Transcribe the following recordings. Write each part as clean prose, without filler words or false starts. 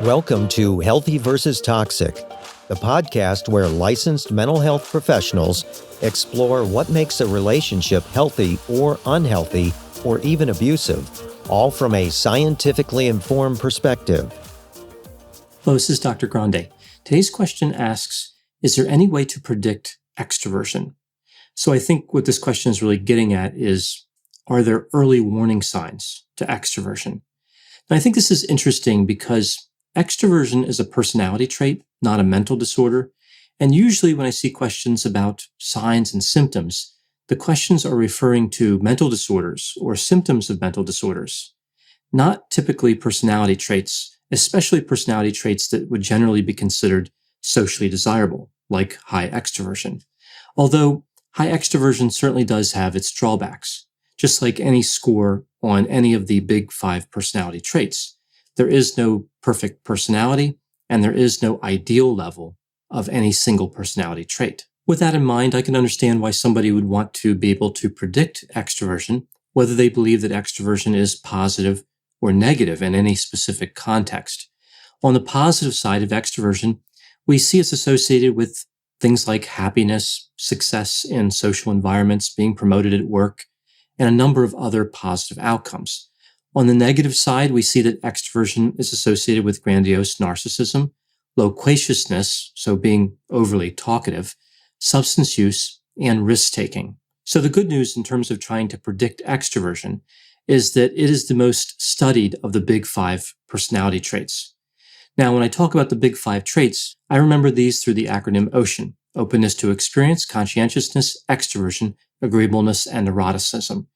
Welcome to Healthy versus Toxic, the podcast where licensed mental health professionals explore what makes a relationship healthy or unhealthy or even abusive, all from a scientifically informed perspective. Hello, this is Dr. Grande. Today's question asks, is there any way to predict extroversion? So I think what this question is really getting at is, are there early warning signs to extroversion? And I think this is interesting because extroversion is a personality trait, not a mental disorder. And usually when I see questions about signs and symptoms, the questions are referring to mental disorders or symptoms of mental disorders, not typically personality traits, especially personality traits that would generally be considered socially desirable, like high extroversion. Although high extroversion certainly does have its drawbacks, just like any score on any of the big 5 personality traits. There is no perfect personality, and there is no ideal level of any single personality trait. With that in mind, I can understand why somebody would want to be able to predict extroversion, whether they believe that extroversion is positive or negative in any specific context. On the positive side of extroversion, we see it's associated with things like happiness, success in social environments, being promoted at work, and a number of other positive outcomes. On the negative side, we see that extroversion is associated with grandiose narcissism, loquaciousness, so being overly talkative, substance use, and risk-taking. So the good news in terms of trying to predict extroversion is that it is the most studied of the big 5 personality traits. Now, when I talk about the big 5 traits, I remember these through the acronym OCEAN: openness to experience, conscientiousness, extroversion, agreeableness, and neuroticism.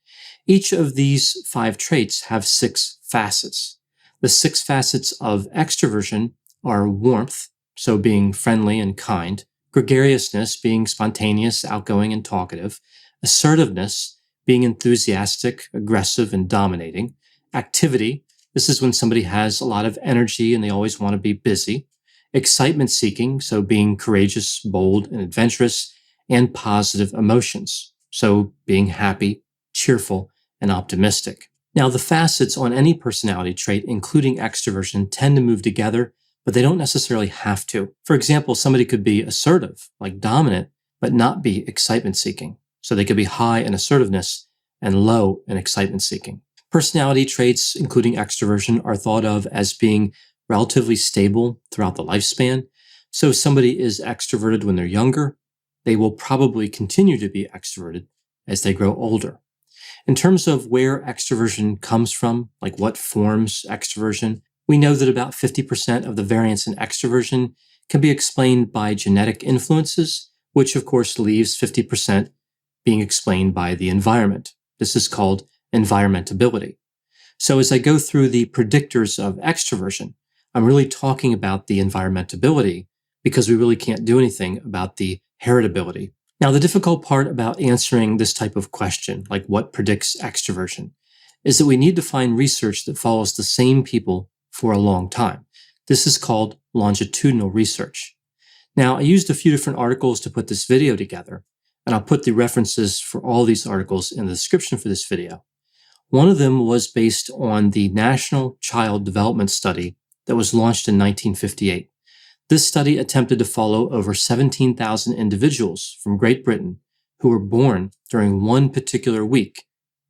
Each of these 5 traits have 6 facets. The 6 facets of extroversion are warmth, so being friendly and kind; gregariousness, being spontaneous, outgoing, and talkative; assertiveness, being enthusiastic, aggressive, and dominating; activity, this is when somebody has a lot of energy and they always want to be busy; excitement seeking, so being courageous, bold, and adventurous; and positive emotions, so being happy, cheerful, and optimistic. Now, the facets on any personality trait, including extroversion, tend to move together, but they don't necessarily have to. For example, somebody could be assertive, like dominant, but not be excitement seeking. So they could be high in assertiveness and low in excitement seeking. Personality traits, including extroversion, are thought of as being relatively stable throughout the lifespan. So if somebody is extroverted when they're younger, they will probably continue to be extroverted as they grow older. In terms of where extroversion comes from, like what forms extroversion, we know that about 50% of the variance in extroversion can be explained by genetic influences, which of course leaves 50% being explained by the environment. This is called environmentability. So as I go through the predictors of extroversion, I'm really talking about the environmentability because we really can't do anything about the heritability. Now, the difficult part about answering this type of question, like what predicts extroversion, is that we need to find research that follows the same people for a long time. This is called longitudinal research. Now, I used a few different articles to put this video together, and I'll put the references for all these articles in the description for this video. One of them was based on the National Child Development Study that was launched in 1958. This study attempted to follow over 17,000 individuals from Great Britain who were born during one particular week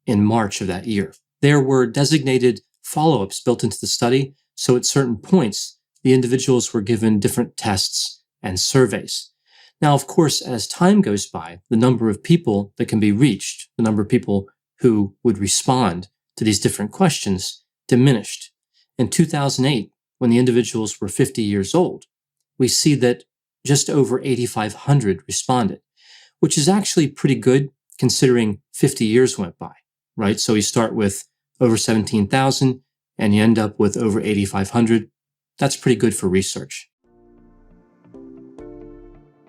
in March of that year. There were designated follow-ups built into the study, so at certain points, the individuals were given different tests and surveys. Now, of course, as time goes by, the number of people that can be reached, the number of people who would respond to these different questions diminished. In 2008, when the individuals were 50 years old, we see that just over 8,500 responded, which is actually pretty good considering 50 years went by, right? So you start with over 17,000 and you end up with over 8,500. That's pretty good for research.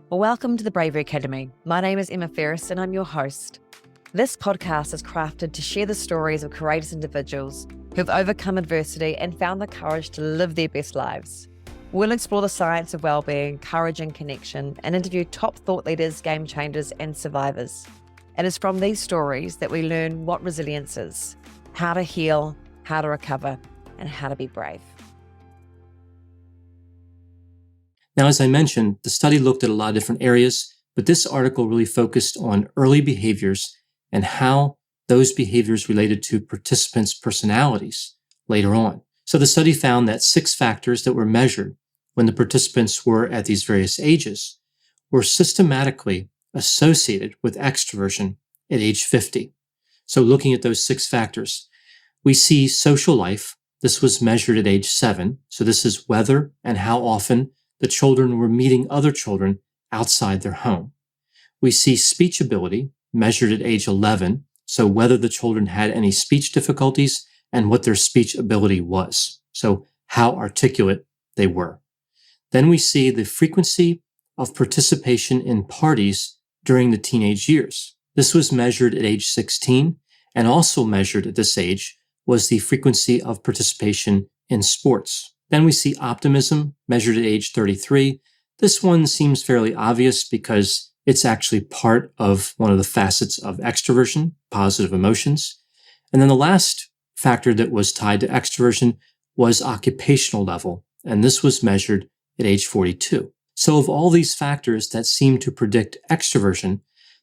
Welcome to the Bravery Academy. My name is Emma Ferris and I'm your host. This podcast is crafted to share the stories of courageous individuals who've overcome adversity and found the courage to live their best lives. We'll explore the science of well-being, courage and connection, and interview top thought leaders, game changers, and survivors. It is from these stories that we learn what resilience is, how to heal, how to recover, and how to be brave. Now, as I mentioned, the study looked at a lot of different areas, but this article really focused on early behaviors and how those behaviors related to participants' personalities later on. So the study found that 6 factors that were measured when the participants were at these various ages were systematically associated with extroversion at age 50. So looking at those 6 factors, we see social life. This was measured at age 7. So this is whether and how often the children were meeting other children outside their home. We see speech ability measured at age 11. So whether the children had any speech difficulties and what their speech ability was. So how articulate they were. Then we see the frequency of participation in parties during the teenage years. This was measured at age 16, and also measured at this age was the frequency of participation in sports. Then we see optimism measured at age 33. This one seems fairly obvious because it's actually part of one of the facets of extroversion, positive emotions. And then the last factor that was tied to extroversion was occupational level, and this was measured at age 42. So of all these factors that seem to predict extroversion,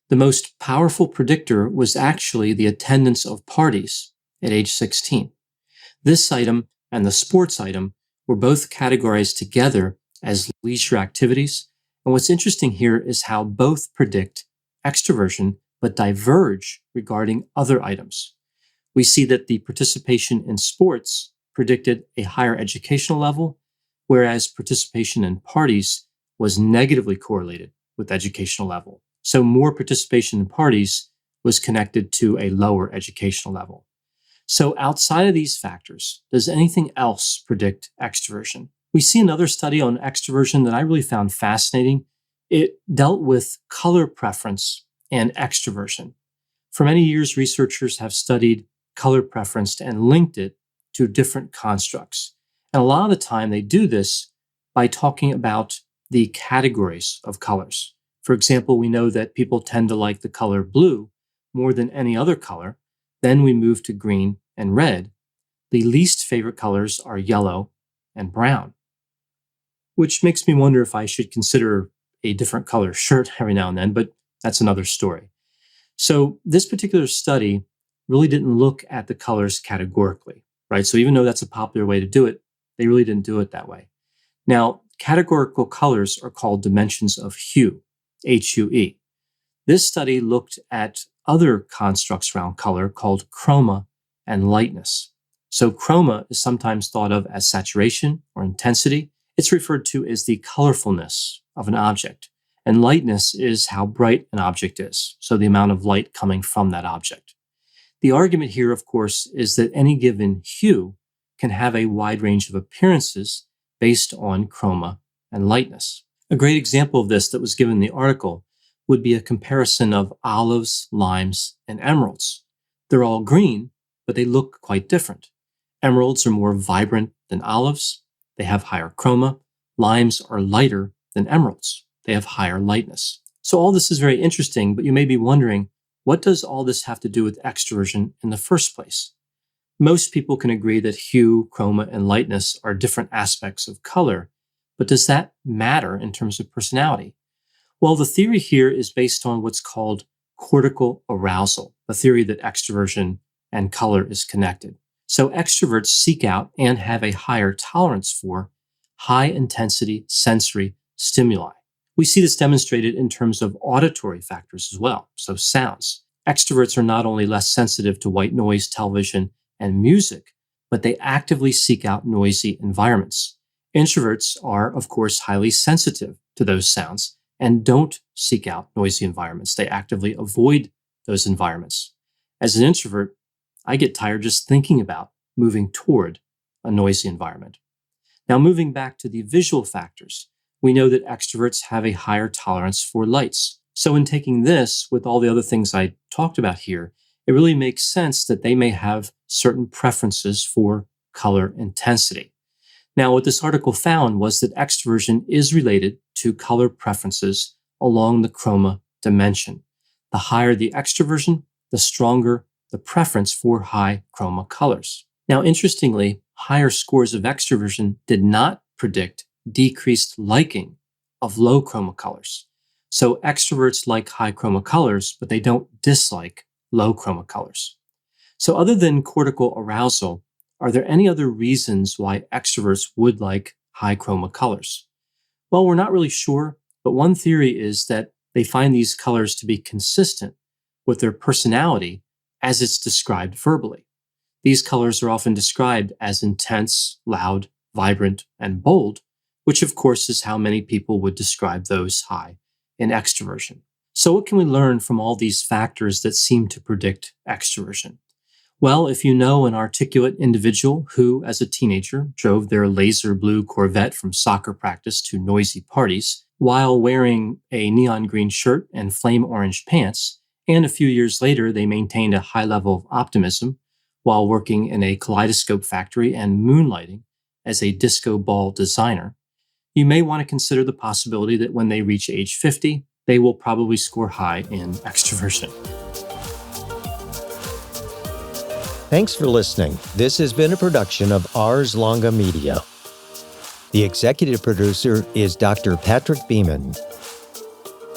the most powerful predictor was actually the attendance of parties at age 16. This item and the sports item were both categorized together as leisure activities. And what's interesting here is how both predict extroversion but diverge regarding other items. We see that the participation in sports predicted a higher educational level, whereas participation in parties was negatively correlated with educational level. So more participation in parties was connected to a lower educational level. So outside of these factors, does anything else predict extroversion? We see another study on extroversion that I really found fascinating. It dealt with color preference and extroversion. For many years, researchers have studied color preference and linked it to different constructs. And a lot of the time they do this by talking about the categories of colors. For example, we know that people tend to like the color blue more than any other color. Then we move to green and red. The least favorite colors are yellow and brown, which makes me wonder if I should consider a different color shirt every now and then, but that's another story. So this particular study really didn't look at the colors categorically, right? So even though that's a popular way to do it, they really didn't do it that way. Now, categorical colors are called dimensions of hue, H-U-E. This study looked at other constructs around color called chroma and lightness. So chroma is sometimes thought of as saturation or intensity. It's referred to as the colorfulness of an object. And lightness is how bright an object is, so the amount of light coming from that object. The argument here, of course, is that any given hue can have a wide range of appearances based on chroma and lightness. A great example of this that was given in the article would be a comparison of olives, limes, and emeralds. They're all green, but they look quite different. Emeralds are more vibrant than olives. They have higher chroma. Limes are lighter than emeralds. They have higher lightness. So all this is very interesting, but you may be wondering, what does all this have to do with extroversion in the first place? Most people can agree that hue, chroma, and lightness are different aspects of color, but does that matter in terms of personality? Well, the theory here is based on what's called cortical arousal, a theory that extroversion and color is connected. So extroverts seek out and have a higher tolerance for high-intensity sensory stimuli. We see this demonstrated in terms of auditory factors as well, so sounds. Extroverts are not only less sensitive to white noise, television, and music, but they actively seek out noisy environments. Introverts are, of course, highly sensitive to those sounds and don't seek out noisy environments. They actively avoid those environments. As an introvert, I get tired just thinking about moving toward a noisy environment. Now, moving back to the visual factors, we know that extroverts have a higher tolerance for lights. So in taking this with all the other things I talked about here, it really makes sense that they may have certain preferences for color intensity. Now, what this article found was that extroversion is related to color preferences along the chroma dimension. The higher the extroversion, the stronger the preference for high chroma colors. Now, interestingly, higher scores of extroversion did not predict decreased liking of low chroma colors. So extroverts like high chroma colors, but they don't dislike low chroma colors. So other than cortical arousal, are there any other reasons why extroverts would like high chroma colors? Well, we're not really sure, but one theory is that they find these colors to be consistent with their personality as it's described verbally. These colors are often described as intense, loud, vibrant, and bold, which of course is how many people would describe those high in extroversion. So what can we learn from all these factors that seem to predict extroversion? Well, if you know an articulate individual who, as a teenager, drove their laser blue Corvette from soccer practice to noisy parties while wearing a neon green shirt and flame orange pants, and a few years later they maintained a high level of optimism while working in a kaleidoscope factory and moonlighting as a disco ball designer, you may want to consider the possibility that when they reach age 50, they will probably score high in extroversion. Thanks for listening. This has been a production of Ars Longa Media. The executive producer is Dr. Patrick Beeman.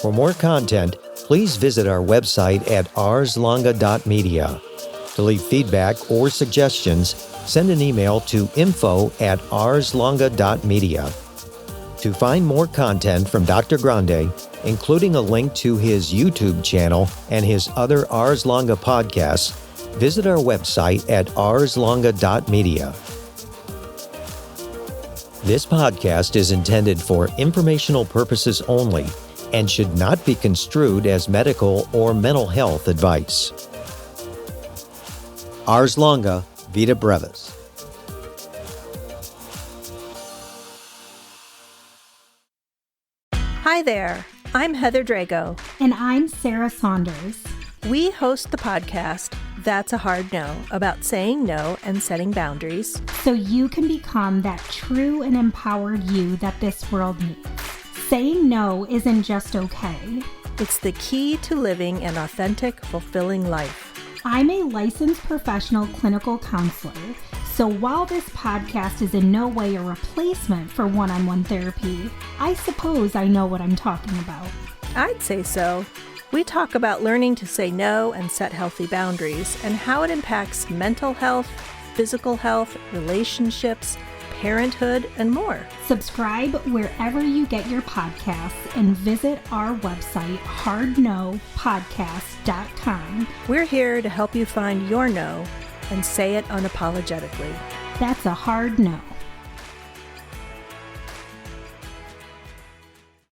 For more content, please visit our website at arslonga.media. To leave feedback or suggestions, send an email to info@arslonga.media. To find more content from Dr. Grande, including a link to his YouTube channel and his other Ars Longa podcasts, visit our website at arslonga.media. This podcast is intended for informational purposes only and should not be construed as medical or mental health advice. Ars Longa, Vita Brevis. Hi there, I'm Heather Drago. And I'm Sarah Saunders. We host the podcast, That's a Hard No, about saying no and setting boundaries. So you can become that true and empowered you that this world needs. Saying no isn't just okay. It's the key to living an authentic, fulfilling life. I'm a licensed professional clinical counselor, so while this podcast is in no way a replacement for one-on-one therapy, I suppose I know what I'm talking about. I'd say so. We talk about learning to say no and set healthy boundaries and how it impacts mental health, physical health, relationships, parenthood, and more. Subscribe wherever you get your podcasts and visit our website, hardnopodcast.com. We're here to help you find your no and say it unapologetically. That's a hard no.